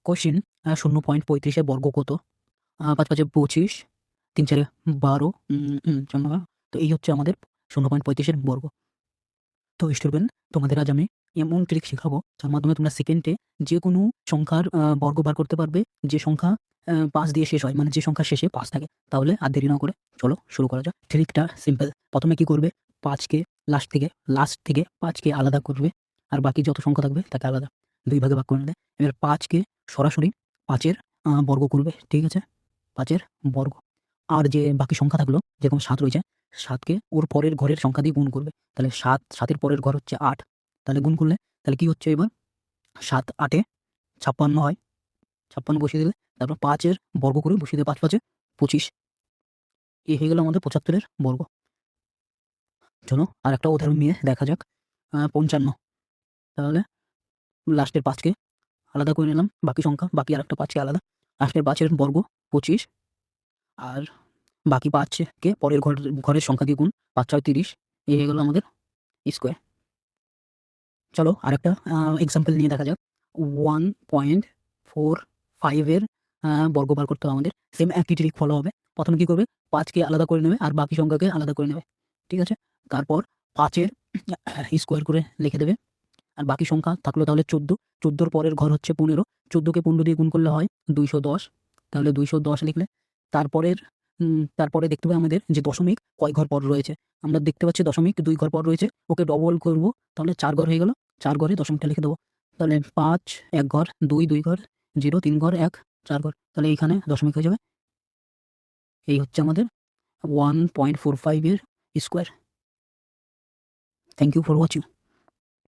Question 0.35 বর্গ কত? ৫ ৫ 25, ৩ ৪ 12, তো এই হচ্ছে আমাদের 0.35 বর্গ। তো স্টুডেন্ট, তোমাদের আজ আমি এমন ট্রিক শেখাবো যার মাধ্যমে তোমরা সেকেন্ডে যে কোনো সংখ্যার বর্গ বার করতে পারবে, যে সংখ্যা ৫ দিয়ে শেষ হয়, মানে যে সংখ্যার শেষে ৫ থাকে। তাহলে আর দেরি না করে চলো শুরু করা যাক। ট্রিকটা সিম্পল। প্রথমে কি করবে, 5কে লাস্ট থেকে 5কে আলাদা করবে, আর বাকি যত সংখ্যা থাকবে তাকে আলাদা 2 ভাগে ভাগ করে নেবে। এবার 5কে সরাসরি ৫-এর বর্গ করবে, ঠিক আছে? ৫-এর বর্গ। আর যে বাকি সংখ্যা থাকলো, যেরকম ৭ রয়েছে, ৭কে ওর পরের ঘরের সংখ্যা দিয়ে গুণ করবে। তাহলে ৭-এর পরের ঘর হচ্ছে 8, তাহলে গুণ করলে তাহলে কি হচ্ছে এবার ৭ 8-এ ৫৬ হয়। ৫৬ বসিয়ে দিলে তারপর 5-এর বর্গ করে বসিয়ে দেবে, ৫ ৫ 25। এই হয়ে গেল আমাদের ৭৫-এর বর্গ। চলো আরেকটা উদাহরণ নিয়ে দেখা যাক। ৫৫। তাহলে লাস্টের 5কে আলাদা করে নিলাম, বাকি সংখ্যা, বাকি আরেকটা 5কে আলাদা। লাস্টের 5-এর বর্গ 25, আর বাকি 5কে পরের ঘরের সংখ্যা দিয়ে গুণ, ৫ ৬ 30। এই হয়ে গেল আমাদের স্কোয়ার। চলো আরেকটা এক্সাম্পল নিয়ে দেখা যাক। 1.45 এর বর্গ বার করতে হবে আমাদের। সেম একই ট্রিক ফলো হবে। প্রথমে কি করবে, 5কে আলাদা করে নেবে আর বাকি সংখ্যাকে আলাদা করে নেবে, ঠিক আছে? তারপর 5-এর স্কোয়ার করে লিখে দেবে। আর বাকি সংখ্যা থাকলো তাহলে 14, 14-র পরের ঘর হচ্ছে 15, 14কে 15 দিয়ে গুণ করলে হয় 210, তাহলে 210 লিখলে তারপরে দেখতে হবে আমাদের যে দশমিক কয় ঘর পর রয়েছে। আমরা দেখতে পাচ্ছি দশমিক 2 ঘর পর রয়েছে, ওকে ডবল করব, তাহলে 4 ঘর হয়ে গেল। 4 ঘরে দশমিকটা লিখে দেবো। তাহলে 5 1 ঘর, 2 2 ঘর, 0 3 ঘর, 1 4 ঘর, তাহলে এইখানে দশমিক হয়ে যাবে। এই হচ্ছে আমাদের 1.45 এর square. Thank you for watching.